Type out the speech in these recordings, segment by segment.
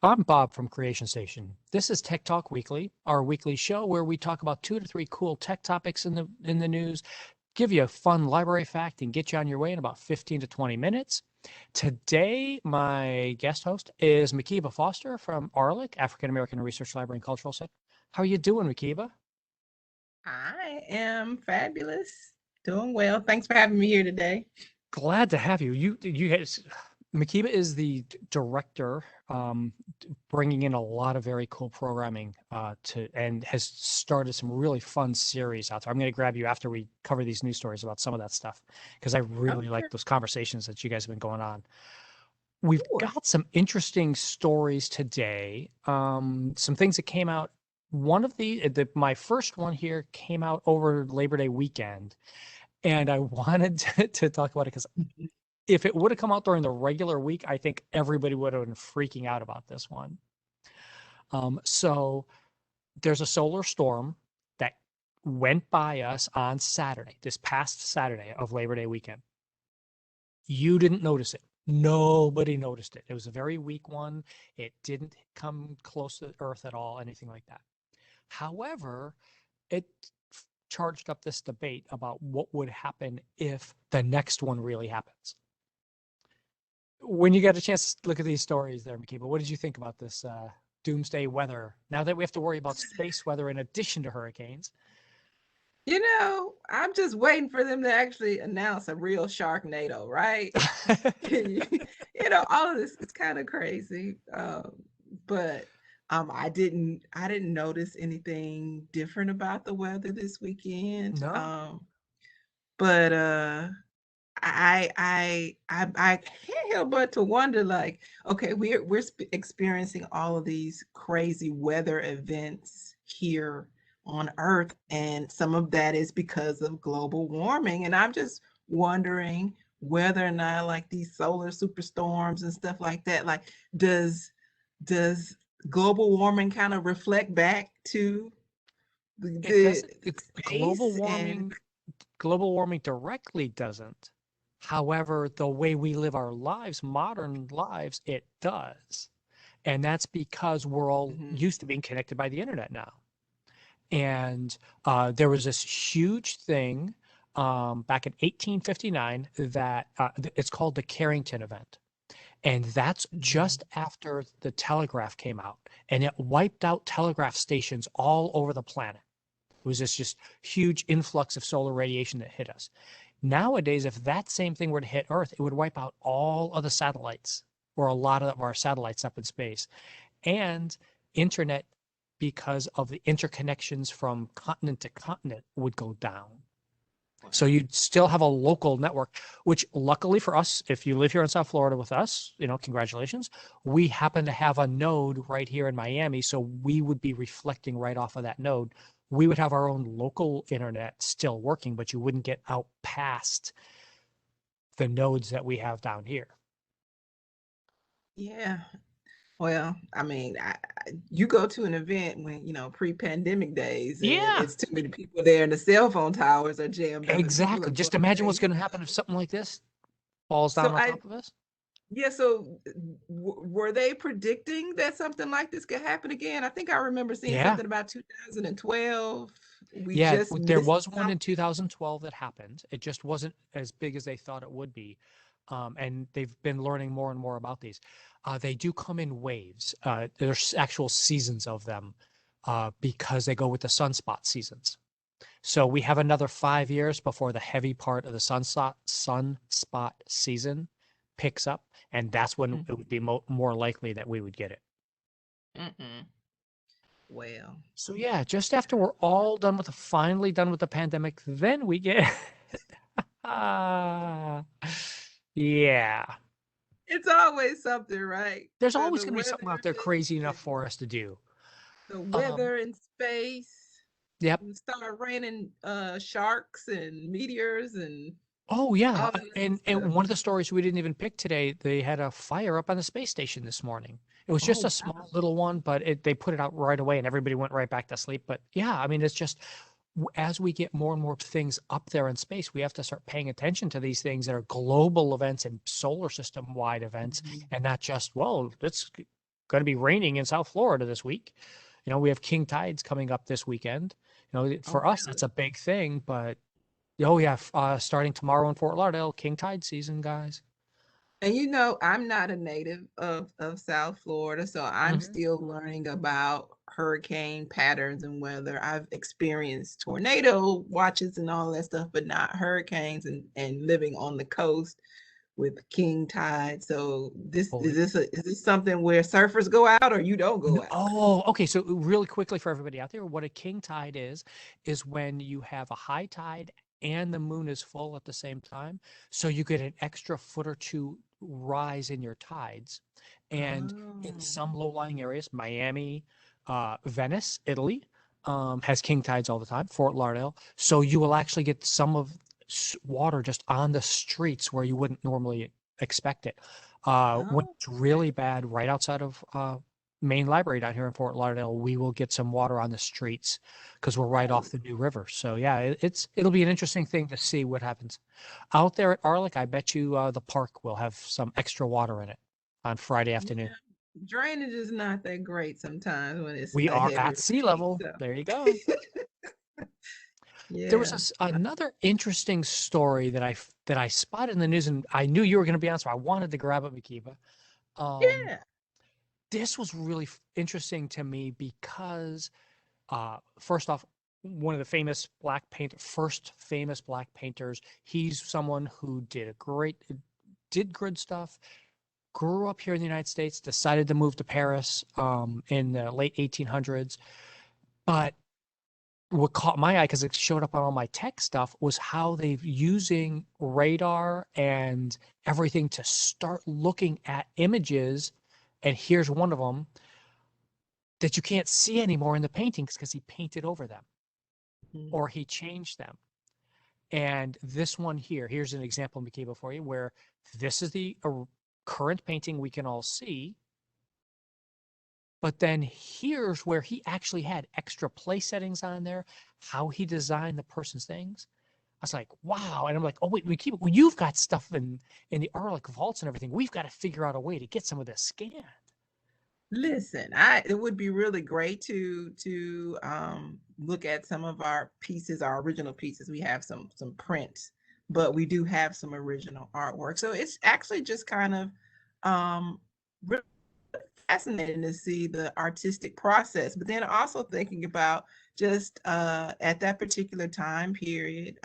I'm Bob from Creation Station. This is Tech Talk Weekly, our weekly show where we talk about 2 to 3 cool tech topics in the news, give you a fun library fact, and get you on your way in about 15 to 20 minutes. Today, my guest host is Makiba Foster from AARLCC, African American Research Library and Cultural Center. How are you doing, Makiba? I am fabulous, doing well. Thanks for having me here today. Glad to have you. You guys, Makiba is the director, bringing in a lot of very cool programming to and has started some really fun series out there. I'm going to grab you after we cover these news stories about some of that stuff because I Oh, really like sure. those conversations that you guys have been going on. We've Sure. got some interesting stories today. Some things that came out. One of my first one here came out over Labor Day weekend, and I wanted to talk about it because Mhm. if it would have come out during the regular week, I think everybody would have been freaking out about this one. So there's a solar storm that went by us on Saturday, this past Saturday of Labor Day weekend. You didn't notice it. Nobody noticed it. It was a very weak one. It didn't come close to Earth at all, anything like that. However, it charged up this debate about what would happen if the next one really happens. When you got a chance to look at these stories there, Makiba, what did you think about this doomsday weather? Now that we have to worry about space weather in addition to hurricanes. I'm just waiting for them to actually announce a real Sharknado, right? All of this is kind of crazy. But I didn't notice anything different about the weather this weekend. No, But I can't help but to wonder, like, okay, we're experiencing all of these crazy weather events here on Earth, and some of that is because of global warming. And I'm just wondering whether or not, like, these solar superstorms and stuff like that, like, does global warming kind of reflect back to it the doesn't. Global space and warming, global warming directly doesn't. However, the way we live our lives, modern lives, it does. And that's because we're all Mhm. used to being connected by the internet now. And there was this huge thing back in 1859 that it's called the Carrington event. And that's Mhm. just after the telegraph came out, and it wiped out telegraph stations all over the planet. It was this just huge influx of solar radiation that hit us. Nowadays, if that same thing were to hit Earth, it would wipe out all of the satellites or a lot of our satellites up in space and internet because of the interconnections from continent to continent would go down. So Wow. you'd still have a local network, which luckily for us, if you live here in South Florida with us, congratulations. We happen to have a node right here in Miami, so we would be reflecting right off of that node. We would have our own local internet still working, but you wouldn't get out past the nodes that we have down here. Yeah. Well, I mean, you go to an event when, pre-pandemic days, and Yeah, it's too many people there, and the cell phone towers are jammed up, and people are exactly. going Just imagine what's going crazy. to happen if something like this falls So down on top of us. yeah, so were they predicting that something like this could happen again? I think I remember seeing Yeah. something about 2012. We Yeah, just there missed was one in something. 2012 that happened. It just wasn't as big as they thought it would be. And they've been learning more and more about these. They do come in waves. There's actual seasons of them because they go with the sunspot seasons. So we have another 5 years before the heavy part of the sunspot season picks up, and that's when it would be more likely that we would get it. Mm-mm. Well, So yeah, just after we're all done with finally done with the pandemic, then we get ah yeah. it's always something, right? There's The always the gonna be weather something out there crazy enough and for us to do. the Um, weather in space. yep. And start raining sharks and meteors and Oh yeah. all of this And stuff. one of the stories we didn't even pick today, they had a fire up on the space station this morning. It was just Oh a wow. small little one, but they put it out right away and everybody went right back to sleep. But yeah, I mean, it's just as we get more and more things up there in space, we have to start paying attention to these things that are global events and solar system wide events, Mhm. and not just, well, let's going to be raining in South Florida this week. You know, we have king tides coming up this weekend. You know, Oh, for us, that's really? a big thing. But oh yeah, starting tomorrow in Fort Lauderdale, king tide season, guys. And I'm not a native of South Florida, so I'm Hmm. still learning about hurricane patterns and weather. I've experienced tornado watches and all that stuff, but not hurricanes, and living on the coast with king tide. So is this something where surfers go out or you don't go out? Oh, okay. So really quickly for everybody out there, what a king tide is when you have a high tide and the moon is full at the same time. So you get an extra foot or two rise in your tides. And in Oh. some low-lying areas, Miami, Venice, Italy, has king tides all the time, Fort Lauderdale. So you will actually get some of water just on the streets where you wouldn't normally expect it. When Oh, it's really bad right outside of main library down here in Fort Lauderdale, we will get some water on the streets because we're right off oh, the New River. So yeah, it'll be an interesting thing to see what happens out there at Arlick. I bet you the park will have some extra water in it on Friday yeah. afternoon. Drainage is not that great sometimes when it's We a are heavy at sea rain. level. So There you go. There was yeah. another interesting story that I spotted in the news, and I knew you were going to be on, so I wanted to grab it, Makiba. Um, Yeah. this was really interesting to me because first off, one of the first famous black painters. He's someone who did good stuff. Grew up here in the United States, decided to move to Paris in the late 1800s. But what caught my eye, because it showed up on all my tech stuff, was how they've using radar and everything to start looking at images. And here's one of them that you can't see anymore in the paintings because he painted over them Mhm. or he changed them. And this one here's an example, Makiba, for you, where this is the current painting we can all see. But then here's where he actually had extra place settings on there, how he designed the person's things. I was like, wow. And I'm like, oh, wait, well, you've got stuff in the Arlic vaults and everything. We've got to figure out a way to get some of this scanned. Listen, it would be really great to look at some of our pieces, our original pieces. We have some prints, but we do have some original artwork. So it's actually just kind of really fascinating to see the artistic process, but then also thinking about just at that particular time period,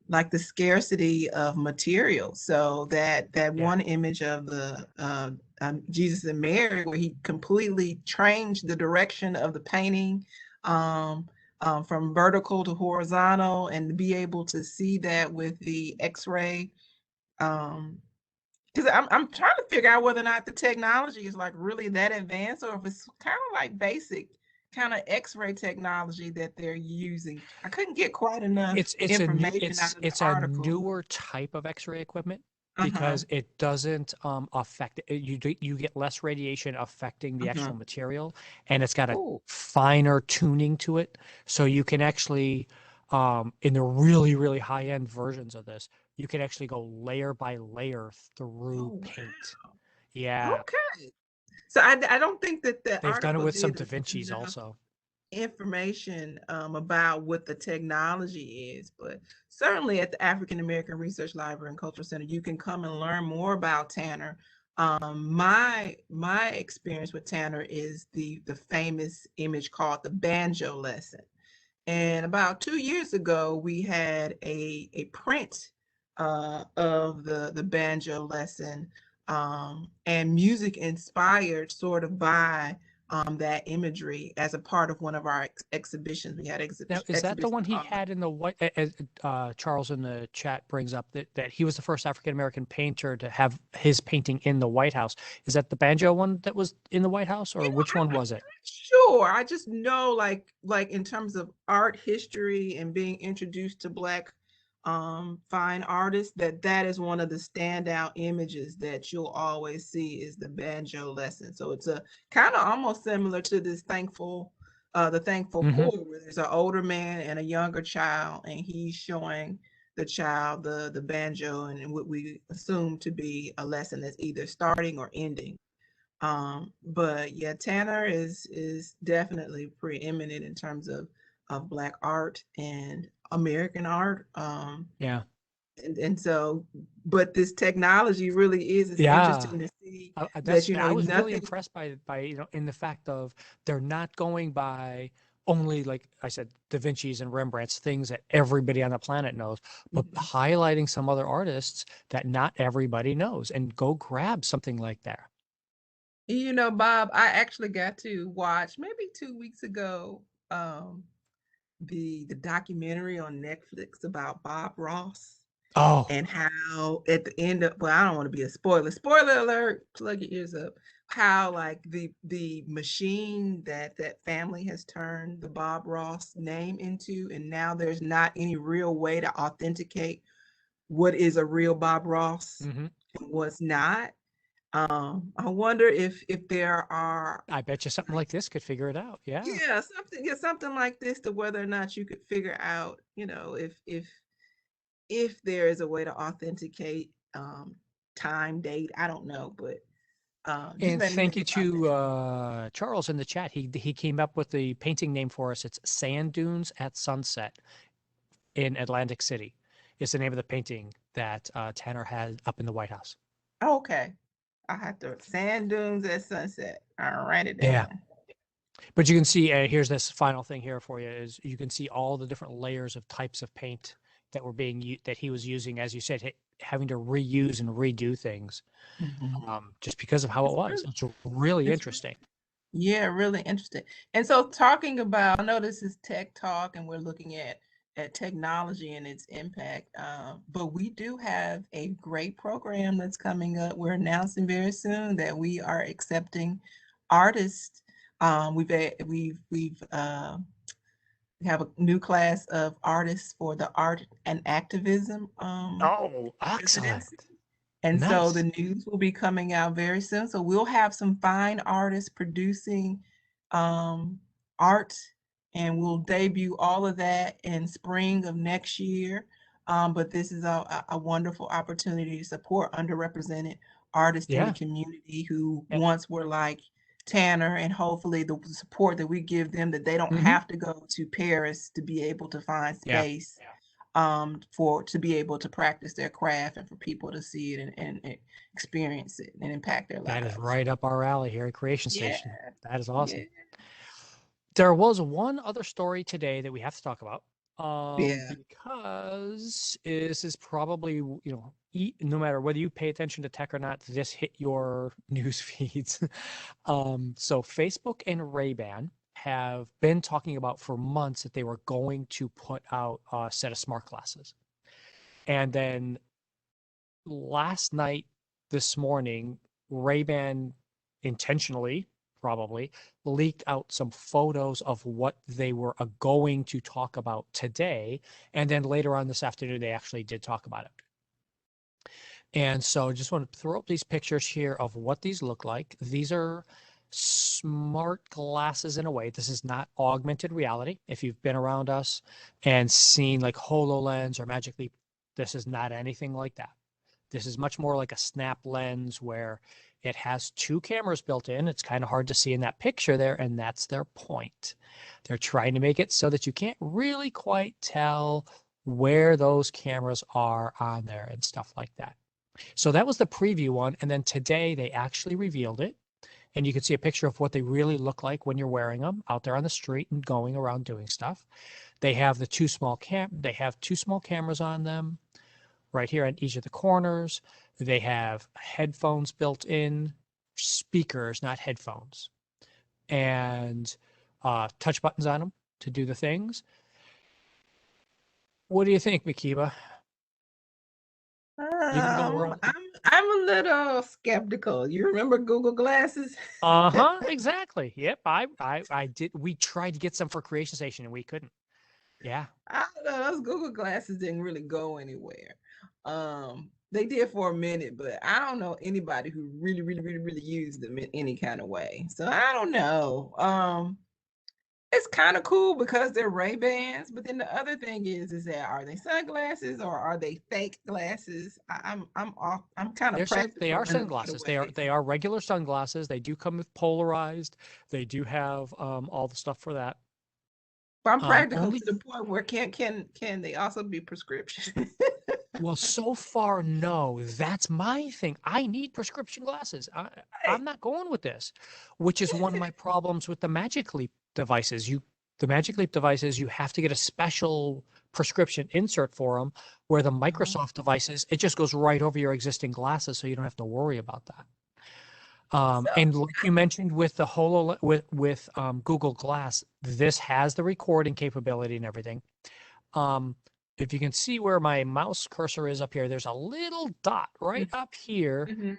like the scarcity of material. So that Yeah. one image of the Jesus and Mary, where he completely changed the direction of the painting from vertical to horizontal, and to be able to see that with the X-ray. Um, because I'm trying to figure out whether or not the technology is like really that advanced, or if it's kind of like basic kind of X-ray technology that they're using. I couldn't get quite enough information out of the It's a article. newer type of X-ray equipment Uh-huh. because it doesn't affect it. You get less radiation affecting the Uh-huh. actual material, and it's got a Oh, finer tuning to it. So you can actually, in the really high end versions of this, you can actually go layer by layer through oh, paint. wow. Yeah, Okay. So I don't think that the they've done it article with some did Da Vinci's enough also. information about what the technology is, but certainly at the African American Research Library and Cultural Center, you can come and learn more about Tanner. My experience with Tanner is the famous image called the banjo lesson. And about 2 years ago, we had a print of the banjo lesson, and music inspired sort of by that imagery as a part of one of our exhibitions. We had Now, is that the exhibition one he called. had in the white? Charles in the chat brings up that he was the first African American painter to have his painting in the White House. Is that the banjo one that was in the White House, or which one I'm was it? not sure. I just know, like in terms of art history and being introduced to Black fine artists, that is one of the standout images that you'll always see is the banjo lesson. So it's a kind of almost similar to this the thankful Hmm. chord, where there's an older man and a younger child, and he's showing the child the banjo and what we assume to be a lesson that's either starting or ending. But yeah, Tanner is definitely preeminent in terms of Black art and American art. Yeah. And so, but this technology really is, it's Yeah. interesting to see that, That's you know, I was really nothing. impressed by in the fact of they're not going by only, like I said, Da Vinci's and Rembrandt's, things that everybody on the planet knows, but Mhm. highlighting some other artists that not everybody knows, and go grab something like that. You know, Bob, I actually got to watch maybe 2 weeks ago, um, the documentary on Netflix about Bob Ross. Oh, And how at the end of, well, I don't want to be a spoiler. Spoiler alert, plug your ears up. How like the machine that family has turned the Bob Ross name into, and now there's not any real way to authenticate what is a real Bob Ross hmm. and what's not. I wonder if there are, I bet you something like this could figure it out. Yeah. yeah, something like this, to whether or not you could figure out, you know, if there is a way to authenticate time, date, I don't know, but just And made me thank think you about that. to Charles in the chat. He came up with the painting name for us. It's Sand Dunes at Sunset in Atlantic City. Is the name of the painting that Tanner had up in the White House. Okay, I have to sand dunes at sunset. I'll write it Yeah. down. But you can see, here's this final thing here for you, is you can see all the different layers of types of paint that were that he was using, as you said, having to reuse and redo things, Mhm. just because of how it It's was. really, It's really it's really, interesting. yeah, really interesting. And so, talking about, I know this is tech talk, and we're looking at technology and its impact. But we do have a great program that's coming up. We're announcing very soon that we are accepting artists. We have a new class of artists for the art and activism Oh, residency. excellent. And so the Nice. news will be coming out very soon. So we'll have some fine artists producing um, art, and we'll debut all of that in spring of next year. But this is a wonderful opportunity to support underrepresented artists in the Yeah. community who Yeah. once were like Tanner, and hopefully the support that we give them, that they don't Hmm. have to go to Paris to be able to find Yeah. space for to be able to practice their craft, and for people to see it and experience it and impact their That is lives. right up our alley here at Creation Yeah, Station. That is yeah, awesome. There was one other story today that we have to talk about, yeah. because this is probably, no matter whether you pay attention to tech or not, this hit your news feeds. So Facebook and Ray-Ban have been talking about for months that they were going to put out a set of smart glasses. And then last night, this morning, Ray-Ban intentionally, probably, leaked out some photos of what they were going to talk about today. And then later on this afternoon, they actually did talk about it. And so just want to throw up these pictures here of what these look like. These are smart glasses in a way. This is not augmented reality. If you've been around us and seen like HoloLens or Magic Leap, this is not anything like that. This is much more like a snap lens where it has two cameras built in. It's kind of hard to see in that picture there, and that's their point. They're trying to make it so that you can't really quite tell where those cameras are on there and stuff like that. So that was the preview one. And then today they actually revealed it. And you can see a picture of what they really look like when you're wearing them out there on the street and going around doing stuff. They have they have two small cameras on them right here at each of the corners. They have headphones built in, speakers, not headphones, and touch buttons on them to do the things. What do you think, Makiba? You gonna go around? I'm a little skeptical. You remember Google Glasses? Uh-huh, exactly. Yep. I did. We tried to get some for Creation Station and we couldn't. Yeah. I don't know, those Google Glasses didn't really go anywhere. They did for a minute, but I don't know anybody who really used them in any kind of way. So I don't know. it's kind of cool because they're Ray-Bans, but then the other thing is that are they sunglasses or are they fake glasses? I'm off. I'm kind of They practical are enough for the sunglasses. way. They are regular sunglasses. They do come with polarized. They do have all the stuff for that. But I'm practical Only to the point where can they also be prescription? Well, so far, no. That's my thing. I need prescription glasses. I'm Right. not going with this, which is one of my problems with the Magic Leap devices. The Magic Leap devices, you have to get a special prescription insert for them, where the Uh-huh. Microsoft devices, it just goes right over your existing glasses, so you don't have to worry about that. So And like you mentioned with the with Google Glass, this has the recording capability and everything. Um, if you can see where my mouse cursor is up here, there's a little dot right up here. mhm.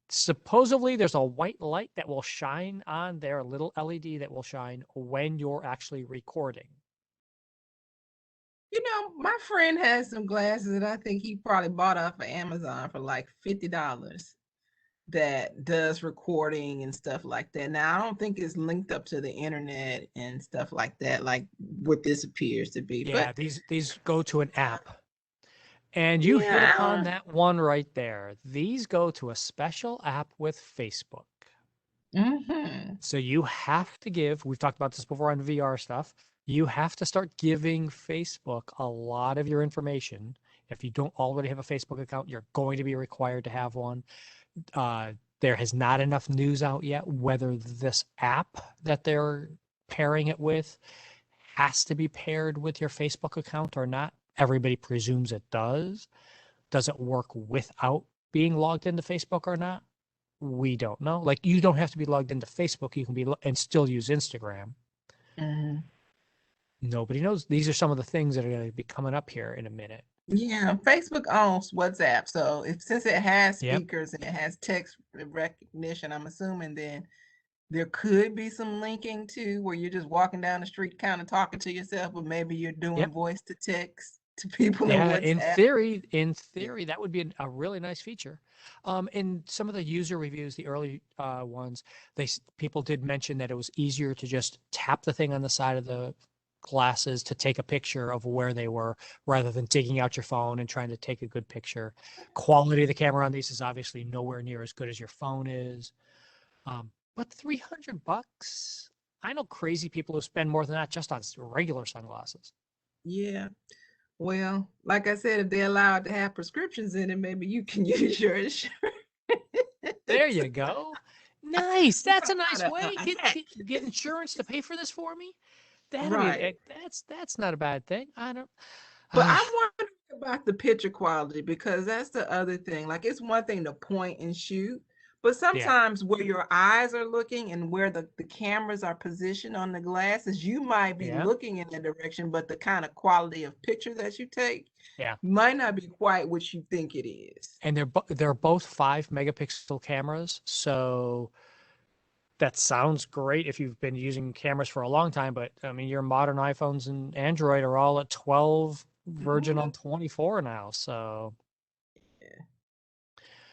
Supposedly, there's a white light that will shine on there, a little LED that will shine when you're actually recording. My friend has some glasses that I think he probably bought off of Amazon for like $50 that does recording and stuff like that. Now, I don't think it's linked up to the internet and stuff like that, like what this appears to be. Yeah, But these go to an app. And you hit upon yeah, that one right there. These go to a special app with Facebook. hmm So you have to give, we've talked about this before on VR stuff, you have to start giving Facebook a lot of your information. If you don't already have a Facebook account, you're going to be required to have one. There has not enough news out yet whether this app that they're pairing it with has to be paired with your Facebook account or not. Everybody presumes it does. Does it work without being logged into Facebook or not? We don't know. Like you don't have to be logged into Facebook. You can be and still use Instagram. hmm Nobody knows. These are some of the things that are going to be coming up here in a minute. yeah, Facebook owns WhatsApp. So since it has Yep. speakers and it has text recognition, I'm assuming then there could be some linking to where you're just walking down the street kind of talking to yourself, but maybe you're doing Yep. voice to text to people in Yeah. WhatsApp. In theory, that would be a really nice feature. In some of the user reviews, the early ones, people did mention that it was easier to just tap the thing on the side of the glasses to take a picture of where they were rather than digging out your phone and trying to take a good picture. Quality of the camera on these is obviously nowhere near as good as your phone is. But $300, I know crazy people who spend more than that just on regular sunglasses. Yeah. Well, like I said, if they're allowed to have prescriptions in it, maybe you can use your insurance. There you go. Nice. That's a nice How way. to hack. Get insurance to pay for this for me. That'll be Right. that's not a bad thing. I don't. But Uh, I'm wondering about the picture quality because that's the other thing. Like it's one thing to point and shoot, but yeah, sometimes where your eyes are looking and where the cameras are positioned on the glasses, you might be yeah, looking in that direction, but the kind of quality of picture that you take yeah. might not be quite what you think it is. And they're both 5 megapixel cameras, so that sounds great if you've been using cameras for a long time. But I mean, your modern iPhones and Android are all at 12, verging on Mhm. 24 now. So Yeah.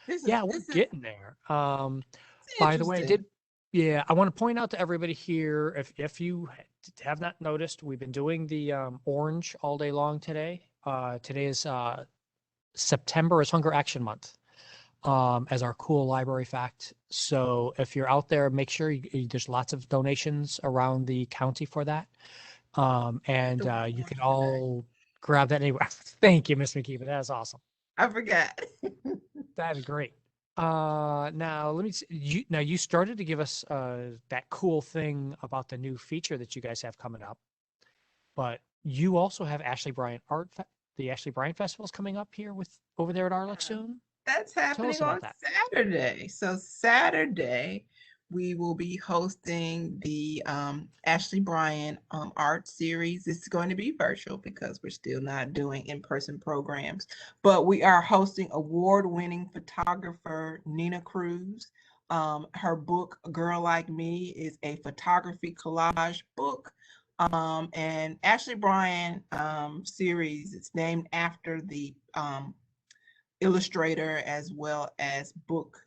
This is yeah, we're this is getting there. By the way, interesting. yeah, I want to point out to everybody here, if you have not noticed, we've been doing the orange all day long today. Today is September is Hunger Action Month, as our cool library fact. So if you're out there, make sure there's lots of donations around the county for that. And To wear you can orange today. all grab that anywhere. Thank you, Miss McKeever. That is awesome. I forgot. That is great. Now let me see. You started to give us that cool thing about the new feature that you guys have coming up, but you also have the Ashley Bryant Festival is coming up here with over there at Arlick soon. That's Tell us happening about on that. Saturday. So Saturday, we will be hosting the Ashley Bryan art series. It's going to be virtual because we're still not doing in-person programs, but we are hosting award-winning photographer Nina Cruz. Her book, Girl Like Me, is a photography collage book. And Ashley Bryan series, it's named after the illustrator as well as book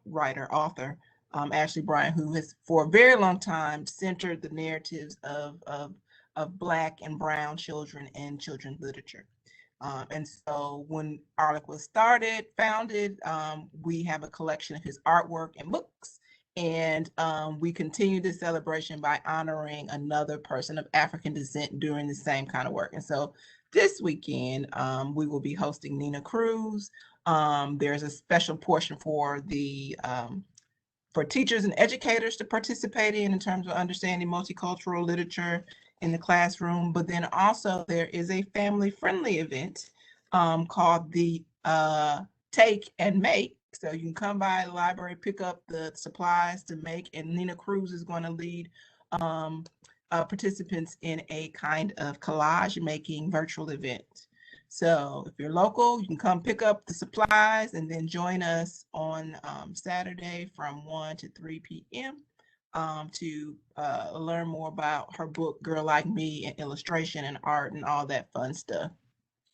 writer, author, Ashley Bryan, who has for a very long time centered the narratives of Black and Brown children in children's literature. And so when AARLCC was founded, we have a collection of his artwork and books. And we continue this celebration by honoring another person of African descent doing the same kind of work. And so this weekend, we will be hosting Nina Cruz. There's a special portion for teachers and educators to participate in terms of understanding multicultural literature in the classroom. But then also there is a family-friendly event called the Take and Make. So you can come by the library, pick up the supplies to make, and Nina Cruz is going to lead participants in a kind of collage making virtual event. So if you're local, you can come pick up the supplies and then join us on Saturday from 1 to 3 p.m. To learn more about her book, Girl Like Me, and illustration and art and all that fun stuff.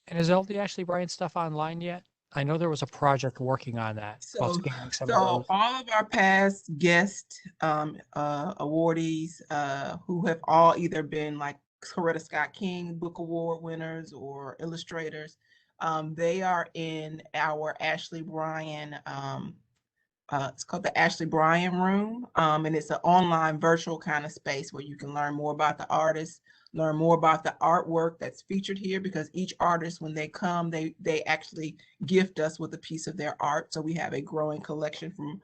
And is all the Ashley Bryan stuff online yet? I know there was a project working on that. So all of our past guest awardees who have all either been like Coretta Scott King Book Award winners or illustrators, they are in our Ashley Bryan. It's called the Ashley Bryan Room, and it's an online virtual kind of space where you can learn more about the artists, learn more about the artwork that's featured here, because each artist, when they come, they actually gift us with a piece of their art. So we have a growing collection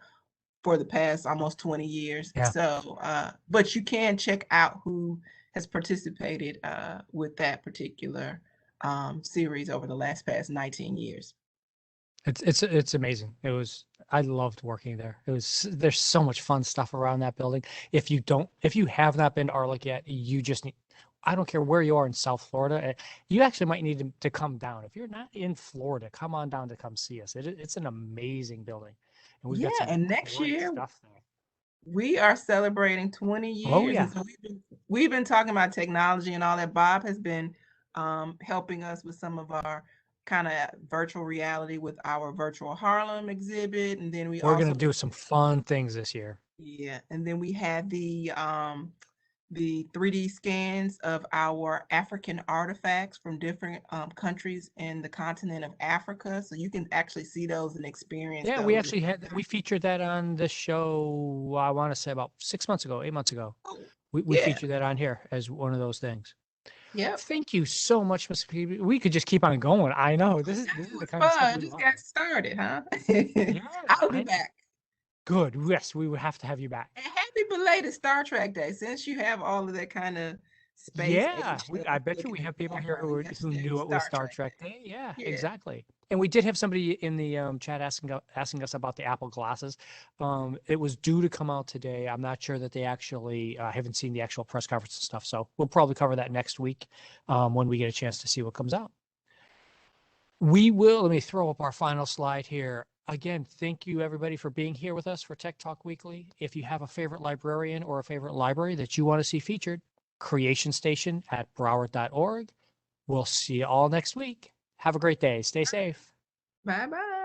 for the past almost 20 years. Yeah. So, but you can check out who has participated with that particular series over the past 19 years. It's amazing. I loved working there. There's so much fun stuff around that building. If you have not been to AARLCC yet, you just need, I don't care where you are in South Florida, you actually might need to come down. If you're not in Florida, come on down to come see us. It's an amazing building. And we've got some and next great year stuff there. We are celebrating 20 years. Oh, yeah. And so we've been talking about technology and all that. Bob has been helping us with some of our kind of virtual reality with our virtual Harlem exhibit. And then we're going to do some fun things this year. Yeah. And then we had the 3D scans of our African artifacts from different countries in the continent of Africa. So you can actually see those and experience Yeah, those. we featured that on the show, I want to say about 8 months ago. We featured that on here as one of those things. Yeah. Thank you so much, Ms. Makiba. We could just keep on going. I know. This is the kind of stuff we just got started, huh? Yeah, I'll be back. Good. Yes, we would have to have you back. And happy belated Star Trek Day, since you have all of that kind of space. Yeah, I bet you we have people here who knew it was Star Trek Day. Yeah, exactly. And we did have somebody in the chat asking us about the Apple glasses. It was due to come out today. I'm not sure that they actually haven't seen the actual press conference and stuff. So we'll probably cover that next week when we get a chance to see what comes out. Let me throw up our final slide here. Again, thank you everybody for being here with us for Tech Talk Weekly. If you have a favorite librarian or a favorite library that you want to see featured, Creation Station at Broward.org. We'll see you all next week. Have a great day. Stay safe. Bye-bye.